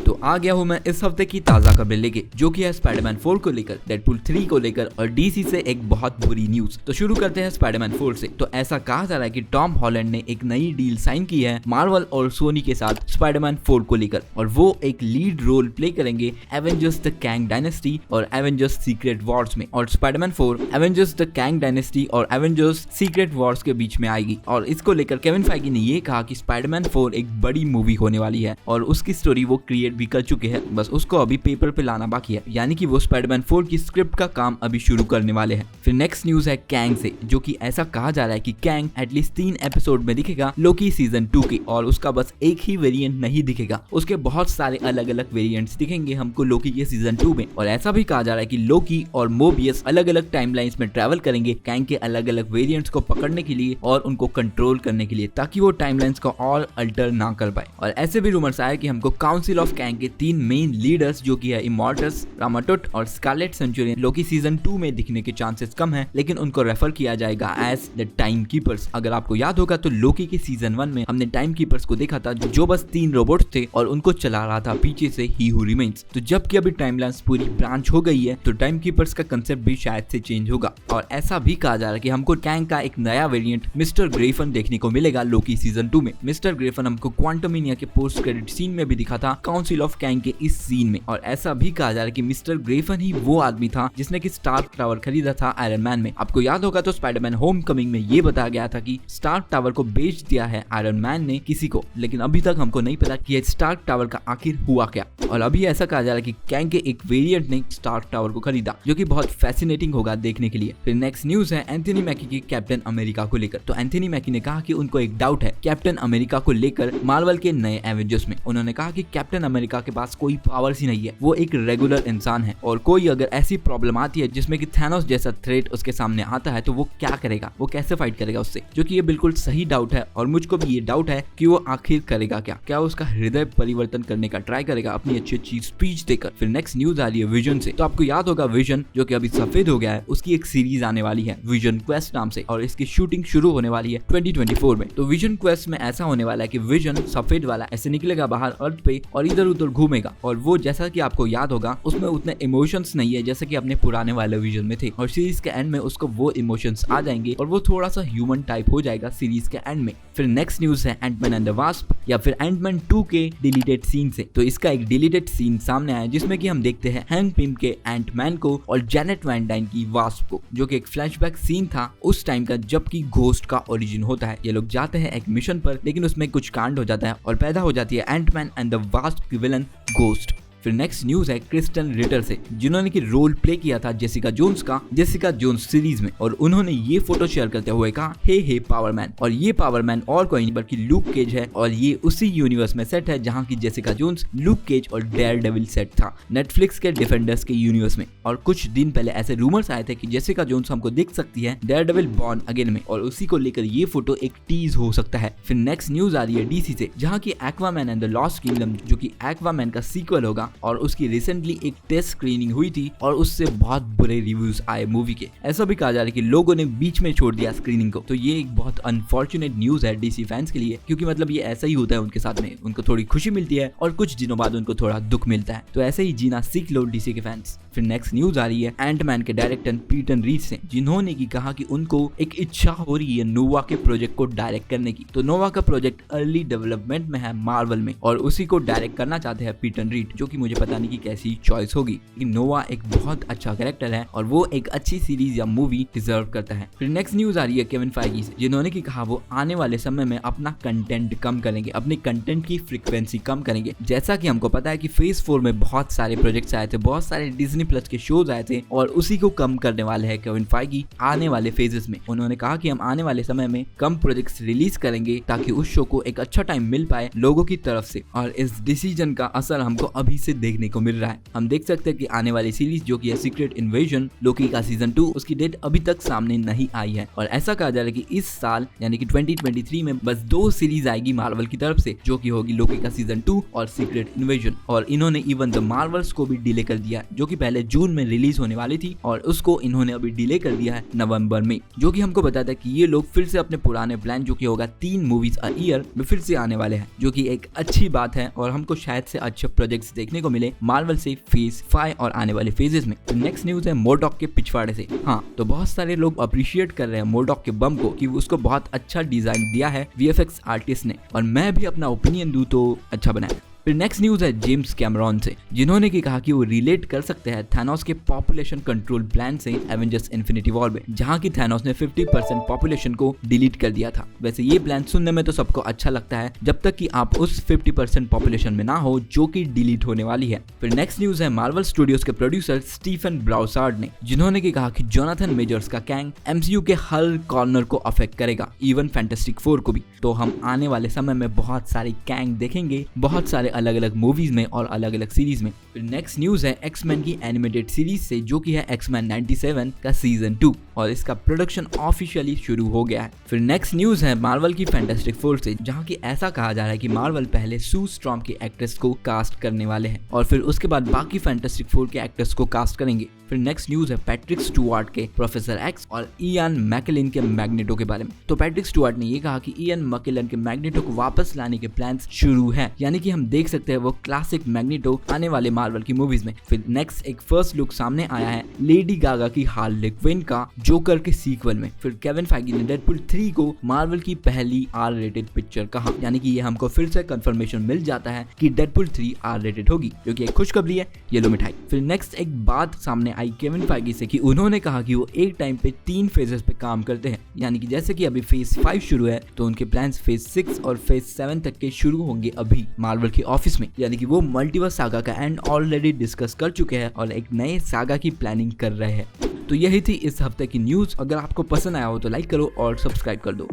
तो आ गया हूँ मैं इस हफ्ते की ताजा खबरें लेके, जो कि है स्पाइडरमैन 4 को लेकर, डेडपूल 3 को लेकर और डीसी से एक बहुत बुरी न्यूज। तो शुरू करते हैं स्पाइडरमैन 4 से। तो ऐसा कहा जा रहा है कि टॉम हॉलैंड ने एक नई डील साइन की है मार्वल और सोनी के साथ स्पाइडरमैन 4 को लेकर, और वो एक लीड रोल प्ले करेंगे एवेंजर्स द कैंग डायनेस्टी और एवेंजर्स सीक्रेट वॉर्स में। और Spiderman 4 Avengers the Kang dynasty और एवेंजर्स सीक्रेट वॉर्स के बीच में आएगी। और इसको लेकर केविन फाइगी ने ये कहा कि स्पाइडरमैन 4 एक बड़ी मूवी होने वाली है और उसकी स्टोरी वो क्रिएट भी कर चुके हैं, बस उसको अभी पेपर पे लाना बाकी है। यानी कि वो स्पाइडरमैन 4 की स्क्रिप्ट का काम अभी शुरू करने वाले हैं। फिर नेक्स्ट न्यूज है कैंग से, जो कि ऐसा कहा जा रहा है कि कैंग एटलीस्ट 3 एपिसोड में दिखेगा लोकी सीजन 2 के, और उसका बस एक ही वेरिएंट नहीं दिखेगा, उसके बहुत सारे अलग अलग वेरिएंट्स दिखेंगे हमको लोकी के सीजन 2 में। और ऐसा भी कहा जा रहा है कि लोकी और मोबियस अलग अलग टाइमलाइंस में ट्रैवल करेंगे कैंग के अलग अलग वेरिएंट्स को पकड़ने के लिए और उनको कंट्रोल करने के लिए, ताकि वो टाइमलाइंस को और अल्टर ना कर पाए। और ऐसे भी रूमर्स आए कि हमको काउंसिल ऑफ कैंग के 3 मेन लीडर्स, जो कि है इमॉर्टस, रामाटुट और स्कारलेट सेंचुरियन, लोकी सीजन 2 में दिखने के चांसेस कम है, लेकिन उनको रेफर किया जाएगा एज द टाइम कीपर्स। अगर आपको याद होगा तो लोकी के सीजन 1 में हमने टाइम कीपर्स को देखा था, जो बस 3 रोबोट्स थे और उनको चला रहा था पीछे से ही हू रिमेन्स। तो जबकि अभी टाइमलाइंस पूरी ब्रांच हो गई है, तो टाइम कीपर्स का कंसेप्ट भी शायद से चेंज होगा। और ऐसा भी कहा जा रहा है कि हमको कैंग का एक नया वेरिएंट मिस्टर ग्रेफन देखने को मिलेगा लोकी सीजन 2 में। मिस्टर ग्रेफन हमको क्वांटमिनिया के पोस्ट क्रेडिट सीन में भी दिखा था काउंसिल ऑफ कैंग के इस सीन में। और ऐसा भी कहा जा रहा है कि मिस्टर ग्रेफन ही वो आदमी था जिसने कि स्टार्क टावर खरीदा था आयरन मैन में। आपको याद होगा तो स्पाइडरमैन होमकमिंग में ये बताया गया था कि स्टार्क टावर को बेच दिया है आयरन मैन ने किसी को, लेकिन अभी तक हमको नहीं पता कि स्टार्क टावर का आखिर हुआ क्या। और अभी ऐसा कहा जा रहा है कि कैंग के एक वेरिएंट ने स्टार्क टावर को खरीदा, जो कि बहुत फैसिनेटिंग होगा देखने के लिए। फिर नेक्स्ट न्यूज है एंथनी मैकी की कैप्टन अमेरिका को लेकर। तो एंथनी मैकी ने कहा कि उनको एक डाउट है कैप्टन अमेरिका को लेकर मार्वल के नए एवेंजर्स में। उन्होंने कहा कि कैप्टन अमेरिका के पास कोई पावर्स ही नहीं है, वो एक रेगुलर इंसान है, और कोई अगर ऐसी प्रॉब्लम आती है जिसमें कि थैनोस जैसा थ्रेट उसके सामने आता है, तो वो क्या करेगा, वो कैसे फाइट करेगा उससे। जो कि ये बिल्कुल सही डाउट है, और मुझको भी ये डाउट है कि वो आखिर करेगा क्या उसका हृदय परिवर्तन करने का ट्राई करेगा अपनी अच्छी स्पीच देकर। फिर नेक्स्ट न्यूज आ रही है विजन से। तो आपको याद होगा विजन, जो कि अभी सफेद हो गया है, उसकी एक सीरीज आने वाली है विजन क्वेस्ट नाम से, और इसकी शूटिंग शुरू होने वाली है 2024 में। तो विजन क्वेस्ट में ऐसा होने वाला है कि विजन सफेद वाला ऐसे निकलेगा बाहर अर्थ पे और इधर उधर घूमेगा, और वो जैसा कि आपको याद होगा उसमें उतने इमोशंस नहीं है जैसे कि अपने पुराने वाले विजन में थे, और सीरीज के एंड में उसको वो इमोशंस आ जाएंगे और वो थोड़ा सा ह्यूमन टाइप हो जाएगा सीरीज के एंड में। फिर नेक्स्ट न्यूज है एंटमैन एंड द वास्प या फिर एंटमैन 2 के डिलीटेड सीन से। तो इसका एक डिलीटेड सीन सामने आया जिसमें कि हम देखते हैं हैंक पिम के एंटमैन को और जेनेट वैन डाइन की वास्प को, जो कि एक फ्लैशबैक सीन था उस टाइम का जबकि घोस्ट का ओरिजिन होता है। ये लोग जाते हैं एक मिशन पर, लेकिन उसमें कुछ कांड हो जाता है और पैदा हो जाती है एंटमैन एंड द वास्प की विलन घोस्ट। फिर नेक्स्ट न्यूज है क्रिस्टन रिटर से, जिन्होंने की रोल प्ले किया था जेसिका जोन्स का जेसिका जोन्स सीरीज में, और उन्होंने ये फोटो शेयर करते हुए कहा हे पावरमैन। और ये पावरमैन और कोई नहीं बल्कि लूक केज है, और ये उसी यूनिवर्स में सेट है जहां की जेसिका जोन्स, लूक केज और डेयरडेविल सेट था नेटफ्लिक्स के डिफेंडर्स के यूनिवर्स में। और कुछ दिन पहले ऐसे रूमर्स आए थे कि जेसिका जोन्स हमको दिख सकती है डेयरडेविल बॉर्न अगेन में, और उसी को लेकर ये फोटो एक टीज हो सकता है। फिर नेक्स्ट न्यूज आ रही है डीसी से, जहाँ की Aquaman and the lost kingdom, जो की एक्वामैन का सीक्वल होगा, और उसकी रिसेंटली एक टेस्ट स्क्रीनिंग हुई थी और उससे बहुत बुरे रिव्यूज आए मूवी के। ऐसा भी कहा जा रहा है कि लोगों ने बीच में छोड़ दिया स्क्रीनिंग को। तो ये एक बहुत अनफॉर्चुनेट न्यूज है डीसी फैंस के लिए, क्योंकि मतलब ये ऐसा ही होता है उनके साथ में, उनको थोड़ी खुशी मिलती है और कुछ दिनों बाद उनको थोड़ा दुख मिलता है। तो ऐसे ही जीना सीख लो डीसी के फैंस। फिर नेक्स्ट न्यूज आ रही है एंटमैन के डायरेक्टर पीटर रीच से, जिन्होंने की कहा कि उनको एक इच्छा हो रही है नोवा के प्रोजेक्ट को डायरेक्ट करने की। तो नोवा का प्रोजेक्ट अर्ली डेवलपमेंट में है मार्वल में, और उसी को डायरेक्ट करना चाहते हैं पीटर रीच, जो कि मुझे पता नहीं कि कैसी चॉइस होगी, लेकिन नोवा एक बहुत अच्छा कैरेक्टर है और वो एक अच्छी सीरीज या मूवी डिजर्व करता है। फिर नेक्स्ट न्यूज आ रही है केविन फाइगी से, जिन्होंने की कहा वो आने वाले समय में अपना कंटेंट कम करेंगे, अपने कंटेंट की फ्रीक्वेंसी कम करेंगे। जैसा कि हमको पता है कि फेज 4 में बहुत सारे प्रोजेक्ट्स आए थे, बहुत सारे डिज्नी प्लस के शोज आए थे, और उसी को कम करने वाले हैं केविन फाइगी आने वाले फेजेस में। उन्होंने कहा कि हम आने वाले समय में कम प्रोजेक्ट्स रिलीज करेंगे ताकि उस शो को एक अच्छा टाइम मिल पाए लोगों की तरफ से, और इस डिसीजन का असर हमको अभी से देखने को मिल रहा है। हम देख सकते हैं कि आने वाली सीरीज जो कि है सीक्रेट इन्वेजन लोकी का सीजन 2, उसकी डेट अभी तक सामने नहीं आई है और ऐसा कहा जा रहा है कि इस साल यानी कि 2023 में बस 2 सीरीज आएगी मार्वल की तरफ से, जो कि होगी लोकी का सीजन 2 और सीक्रेट इन्वेजन। और इन्होंने इवन द मार्वल्स को भी डिले कर दिया, जो कि पहले जून में रिलीज होने वाली थी और उसको इन्होंने अभी डिले कर दिया है नवंबर में, जो कि हमको बताता है कि ये लोग फिर से अपने पुराने प्लान जो कि होगा 3 मूवीज अ ईयर में फिर से आने वाले हैं, जो कि एक अच्छी बात है और हमको शायद से अच्छे प्रोजेक्ट्स देखने को मिले मार्वल से फेज 5 और आने वाले फेजेस में। तो नेक्स्ट न्यूज है मोर्डॉक के पिछवाड़े से। हाँ, तो बहुत सारे लोग अप्रिशिएट कर रहे हैं मोर्डॉक के बम को कि उसको बहुत अच्छा डिजाइन दिया है वीएफएक्स आर्टिस्ट ने, और मैं भी अपना ओपिनियन दूं तो अच्छा बनाया। फिर नेक्स्ट न्यूज है जेम्स कैमरॉन से, जिन्होंने की कहा कि वो रिलेट कर सकते हैं थैनोस के पॉपुलेशन कंट्रोल प्लान से एवेंजर्स इन्फिनिटी वॉर में, जहां की थैनोस ने 50% पॉपुलेशन को डिलीट कर दिया था। वैसे ये प्लान सुनने में तो सबको अच्छा लगता है जब तक कि आप उस 50% पॉपुलेशन में ना हो जो कि डिलीट होने वाली है। फिर नेक्स्ट न्यूज है मार्वल स्टूडियोज के प्रोड्यूसर स्टीफन ब्राउसार्ड ने, जिन्होंने की कहा कि जोनाथन मेजर्स का कैंग एमसीयू के हर कॉर्नर को अफेक्ट करेगा, इवन फैंटास्टिक 4 को भी। तो हम आने वाले समय में बहुत सारे कैंग देखेंगे, बहुत सारे अलग अलग मूवीज में और अलग अलग सीरीज में। फिर नेक्स्ट न्यूज है एक्समैन की एनिमेटेड सीरीज से, जो कि है एक्समैन 97 का सीजन 2 और इसका प्रोडक्शन ऑफिशियली शुरू हो गया है। फिर नेक्स्ट न्यूज है मार्वल की फैंटास्टिक 4 से, जहां की ऐसा कहा जा रहा है कि मार्वल पहले सू स्ट्रॉम की एक्ट्रेस को कास्ट करने वाले हैं और फिर उसके बाद बाकी फैंटास्टिक 4 के एक्ट्रेस को कास्ट करेंगे। फिर नेक्स्ट न्यूज है पैट्रिक स्टुअर्ट के प्रोफेसर एक्स और इयान मैकेलन के मैग्नेटो के बारे में। तो पैट्रिक स्टुअर्ट ने ये कहा कि इयान मैकेलन के मैग्नेटो को वापस लाने के प्लान्स शुरू हैं, यानी कि हम देख सकते हैं वो क्लासिक मैग्नेटो आने वाले मार्वल की मूवीज में। फिर नेक्स्ट एक फर्स्ट लुक सामने आया है लेडी गागा की हार्ले क्विन का जोकर के सीक्वल में। फिर केविन फाइगी ने डेडपुल 3 को मार्वल की पहली आर रेटेड पिक्चर कहा, यानी कि ये हमको फिर से कंफर्मेशन मिल जाता है कि डेडपुल 3 आर रेटेड होगी, जो कि एक खुशखबरी है, ये लो मिठाई। फिर नेक्स्ट एक बात सामने आई केविन फाइगी से कि उन्होंने कहा कि वो एक टाइम पे 3 फेजेस पे काम करते हैं, यानी कि जैसे कि अभी फेज 5 शुरू है तो उनके प्लान्स फेज 6 और फेज 7 तक के शुरू होंगे अभी मार्वल के ऑफिस में, यानी कि वो मल्टीवर्स सागा का एंड ऑलरेडी डिस्कस कर चुके हैं और एक नए सागा की प्लानिंग कर रहे हैं। तो यही थी इस हफ्ते की न्यूज। अगर आपको पसंद आया हो तो लाइक करो और सब्सक्राइब कर दो।